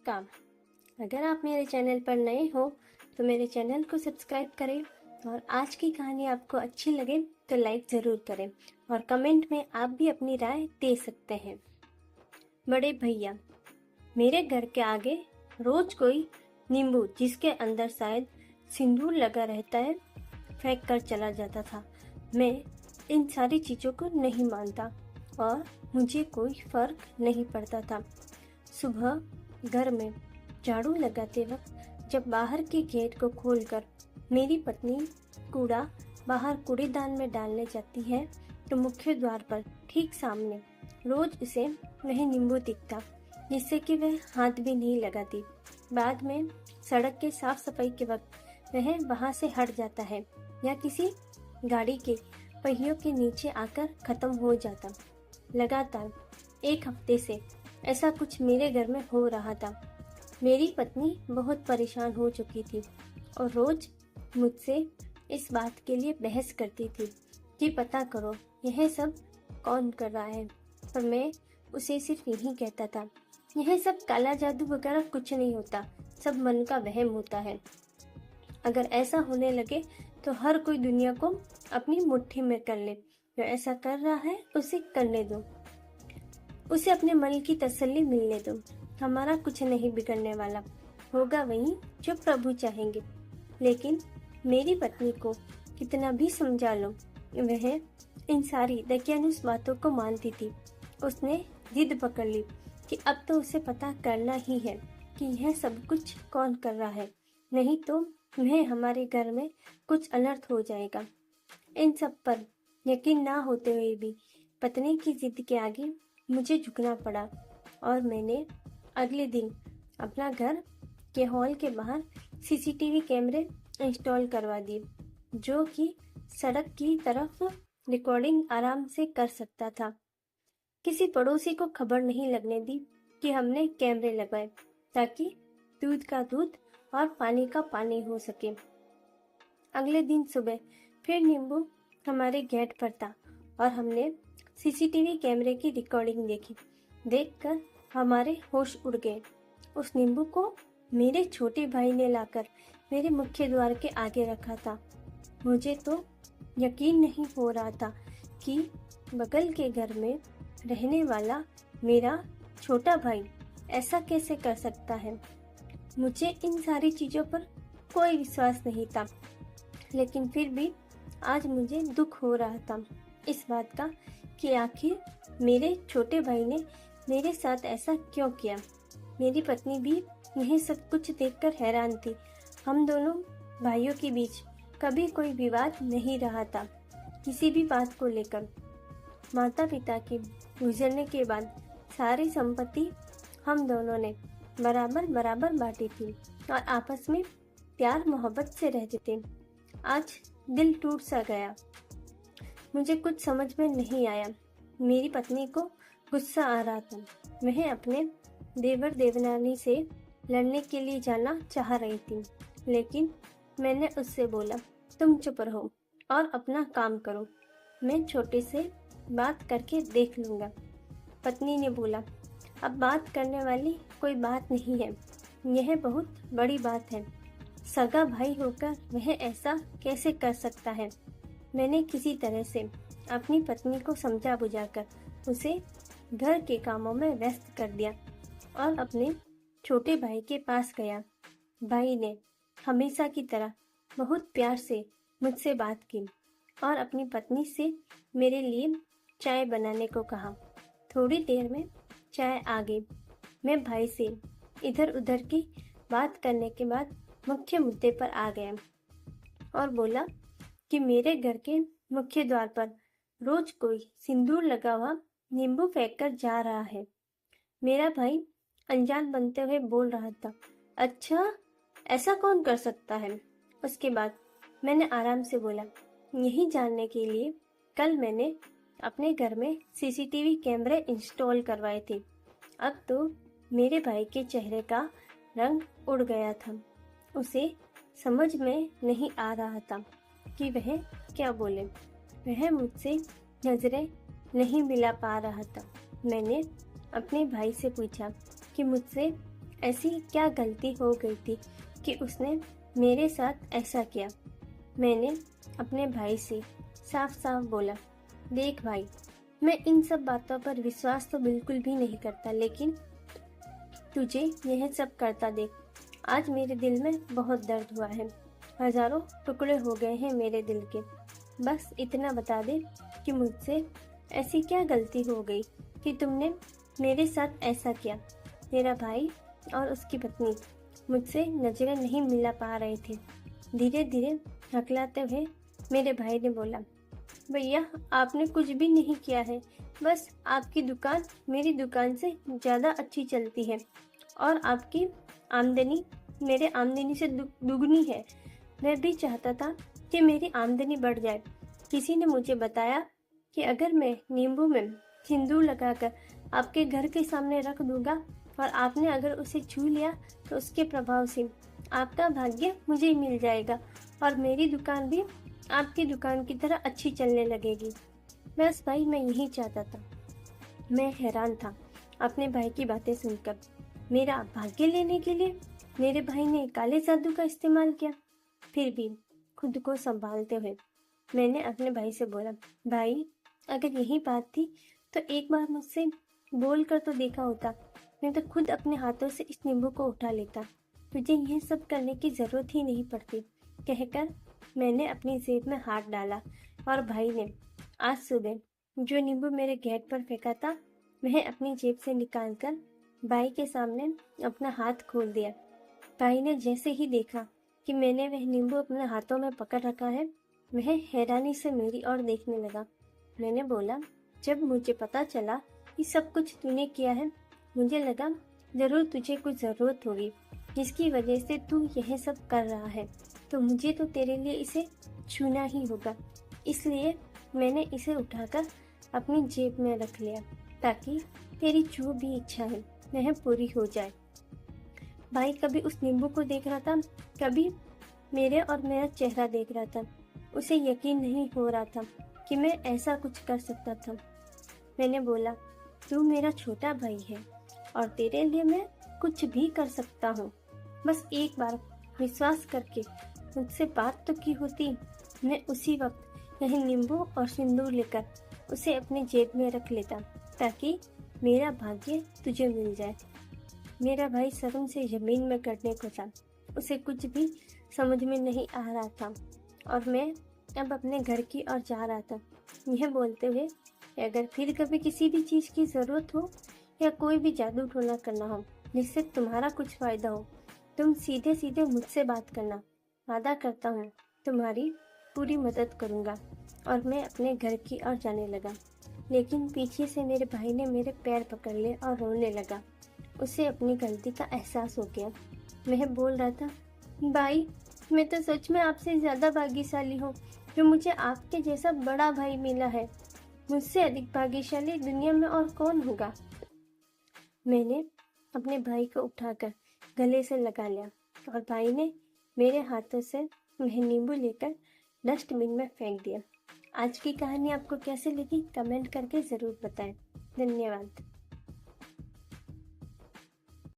काम। अगर आप मेरे चैनल पर नए हो तो मेरे चैनल को सब्सक्राइब करें और आज की कहानी आपको अच्छी लगे तो लाइक ज़रूर करें और कमेंट में आप भी अपनी राय दे सकते हैं। बड़े भैया, मेरे घर के आगे रोज कोई नींबू जिसके अंदर शायद सिंदूर लगा रहता है फेंक कर चला जाता था। मैं इन सारी चीज़ों को नहीं मानता और मुझे कोई फर्क नहीं पड़ता था। सुबह घर में झाड़ू लगाते वक्त जब बाहर के गेट को खोलकर मेरी पत्नी कूड़ा बाहर कूड़ेदान में डालने जाती है तो मुख्य द्वार पर ठीक सामने रोज उसे वही नींबू दिखता जिससे कि वह हाथ भी नहीं लगाती। बाद में सड़क के साफ सफाई के वक्त वह वहां से हट जाता है या किसी गाड़ी के पहियों के नीचे आकर खत्म हो जाता। लगातार एक हफ्ते से ऐसा कुछ मेरे घर में हो रहा था। मेरी पत्नी बहुत परेशान हो चुकी थी और रोज मुझसे इस बात के लिए बहस करती थी कि पता करो यह सब कौन कर रहा है। पर मैं उसे सिर्फ यही कहता था, यह सब काला जादू वगैरह कुछ नहीं होता, सब मन का वहम होता है। अगर ऐसा होने लगे तो हर कोई दुनिया को अपनी मुट्ठी में कर ले। जो ऐसा कर रहा है उसे करने दो, उसे अपने मन की तसल्ली मिलने दो। हमारा कुछ नहीं बिगड़ने वाला, होगा वही जो प्रभु चाहेंगे। लेकिन मेरी पत्नी को कितना भी समझा लो वह इन सारी दकियानुस बातों को मानती थी। उसने जिद पकड़ ली कि अब तो उसे पता करना ही है कि यह सब कुछ कौन कर रहा है, नहीं तो वह हमारे घर में कुछ अनर्थ हो जाएगा। इन सब पर यकीन ना होते हुए भी पत्नी की जिद के आगे मुझे झुकना पड़ा और मैंने अगले दिन अपना घर के हॉल के बाहर सीसीटीवी कैमरे इंस्टॉल करवा दिए जो कि सड़क की तरफ रिकॉर्डिंग आराम से कर सकता था। किसी पड़ोसी को खबर नहीं लगने दी कि हमने कैमरे लगाए ताकि दूध का दूध और पानी का पानी हो सके। अगले दिन सुबह फिर नींबू हमारे गेट पर था और हमने सीसीटीवी कैमरे की रिकॉर्डिंग देखी। देखकर हमारे होश उड़ गए। उस नींबू को मेरे छोटे भाई ने लाकर मेरे मुख्य द्वार के आगे रखा था। मुझे तो यकीन नहीं हो रहा था कि बगल के घर में रहने वाला मेरा छोटा भाई ऐसा कैसे कर सकता है। मुझे इन सारी चीज़ों पर कोई विश्वास नहीं था, लेकिन फिर भी आज मुझे दुख हो रहा था इस बात का कि आखिर मेरे छोटे भाई ने मेरे साथ ऐसा क्यों किया। मेरी पत्नी भी यह सब कुछ देखकर हैरान थी। हम दोनों भाइयों के बीच कभी कोई विवाद नहीं रहा था किसी भी बात को लेकर। माता पिता के गुजरने के बाद सारी संपत्ति हम दोनों ने बराबर बराबर बांटी थी और आपस में प्यार मोहब्बत से रहते थे। आज दिल टूट सा गया। मुझे कुछ समझ में नहीं आया। मेरी पत्नी को गुस्सा आ रहा था। वह अपने देवर देवरानी से लड़ने के लिए जाना चाह रही थी, लेकिन मैंने उससे बोला, तुम चुप रहो और अपना काम करो, मैं छोटे से बात करके देख लूँगा। पत्नी ने बोला, अब बात करने वाली कोई बात नहीं है, यह बहुत बड़ी बात है। सगा भाई होकर वह ऐसा कैसे कर सकता है। मैंने किसी तरह से अपनी पत्नी को समझा बुझाकर उसे घर के कामों में व्यस्त कर दिया और अपने छोटे भाई के पास गया। भाई ने हमेशा की तरह बहुत प्यार से मुझसे बात की और अपनी पत्नी से मेरे लिए चाय बनाने को कहा। थोड़ी देर में चाय आ गई। मैं भाई से इधर उधर की बात करने के बाद मुख्य मुद्दे पर आ गया और बोला कि मेरे घर के मुख्य द्वार पर रोज कोई सिंदूर लगा हुआ नींबू फेंक कर जा रहा है। मेरा भाई अनजान बनते हुए बोल रहा था, अच्छा ऐसा कौन कर सकता है। उसके बाद मैंने आराम से बोला, यही जानने के लिए कल मैंने अपने घर में सीसीटीवी कैमरे इंस्टॉल करवाए थे। अब तो मेरे भाई के चेहरे का रंग उड़ गया था। उसे समझ में नहीं आ रहा था कि वह क्या बोले। वह मुझसे नजरें नहीं मिला पा रहा था। मैंने अपने भाई से पूछा कि मुझसे ऐसी क्या गलती हो गई थी कि उसने मेरे साथ ऐसा किया। मैंने अपने भाई से साफ साफ बोला, देख भाई, मैं इन सब बातों पर विश्वास तो बिल्कुल भी नहीं करता, लेकिन तुझे यह सब करता देख आज मेरे दिल में बहुत दर्द हुआ है। हजारों टुकड़े हो गए हैं मेरे दिल के। बस इतना बता दे कि मुझसे ऐसी क्या गलती हो गई कि तुमने मेरे साथ ऐसा किया। मेरा भाई और उसकी पत्नी मुझसे नजरें नहीं मिला पा रहे थे। धीरे धीरे हकलाते हुए मेरे भाई ने बोला, भैया आपने कुछ भी नहीं किया है, बस आपकी दुकान मेरी दुकान से ज़्यादा अच्छी चलती है और आपकी आमदनी मेरे आमदनी से दुगनी है। मैं भी चाहता था कि मेरी आमदनी बढ़ जाए। किसी ने मुझे बताया कि अगर मैं नींबू में सिंदूर लगाकर आपके घर के सामने रख दूंगा और आपने अगर उसे छू लिया तो उसके प्रभाव से आपका भाग्य मुझे ही मिल जाएगा और मेरी दुकान भी आपकी दुकान की तरह अच्छी चलने लगेगी। बस भाई मैं यही चाहता था। मैं हैरान था अपने भाई की बातें सुनकर। मेरा भाग्य लेने के लिए मेरे भाई ने काले जादू का इस्तेमाल किया। फिर भी खुद को संभालते हुए मैंने अपने भाई से बोला, भाई अगर यही बात थी तो एक बार मुझसे बोल कर तो देखा होता। मैं तो खुद अपने हाथों से इस नींबू को उठा लेता। तुझे यह सब करने की जरूरत ही नहीं पड़ती। कहकर मैंने अपनी जेब में हाथ डाला और भाई ने आज सुबह जो नींबू मेरे गेट पर फेंका था वह अपनी जेब से निकालकर भाई के सामने अपना हाथ खोल दिया। भाई ने जैसे ही देखा कि मैंने वह नींबू अपने हाथों में पकड़ रखा है, वह हैरानी से मेरी ओर देखने लगा। मैंने बोला, जब मुझे पता चला कि सब कुछ तूने किया है, मुझे लगा जरूर तुझे कुछ जरूरत होगी जिसकी वजह से तू यह सब कर रहा है, तो मुझे तो तेरे लिए इसे छूना ही होगा। इसलिए मैंने इसे उठाकर अपनी जेब में रख लिया ताकि तेरी जो भी इच्छा है वह पूरी हो जाए। भाई कभी उस नींबू को देख रहा था, कभी मेरे और मेरा चेहरा देख रहा था। उसे यकीन नहीं हो रहा था कि मैं ऐसा कुछ कर सकता था। मैंने बोला, तू मेरा छोटा भाई है और तेरे लिए मैं कुछ भी कर सकता हूँ। बस एक बार विश्वास करके मुझसे बात तो की होती। मैं उसी वक्त यह नींबू और सिंदूर लेकर उसे अपनी जेब में रख लेता ताकि मेरा भाग्य तुझे मिल जाए। मेरा भाई शर्म से जमीन में गिरने को था। उसे कुछ भी समझ में नहीं आ रहा था और मैं अब अपने घर की ओर जा रहा था, यह बोलते हुए अगर फिर कभी किसी भी चीज़ की ज़रूरत हो या कोई भी जादू टोना करना हो जिससे तुम्हारा कुछ फ़ायदा हो, तुम सीधे सीधे मुझसे बात करना। वादा करता हूँ तुम्हारी पूरी मदद करूँगा। और मैं अपने घर की ओर जाने लगा, लेकिन पीछे से मेरे भाई ने मेरे पैर पकड़ लिए और रोने लगा। उसे अपनी गलती का एहसास हो गया। वह बोल रहा था, भाई मैं तो सच में आपसे ज़्यादा भाग्यशाली हूँ जो मुझे आपके जैसा बड़ा भाई मिला है। मुझसे अधिक भाग्यशाली दुनिया में और कौन होगा। मैंने अपने भाई को उठाकर गले से लगा लिया और भाई ने मेरे हाथों से वह नींबू लेकर डस्टबिन में फेंक दिया। आज की कहानी आपको कैसे लगी कमेंट करके ज़रूर बताएं। धन्यवाद।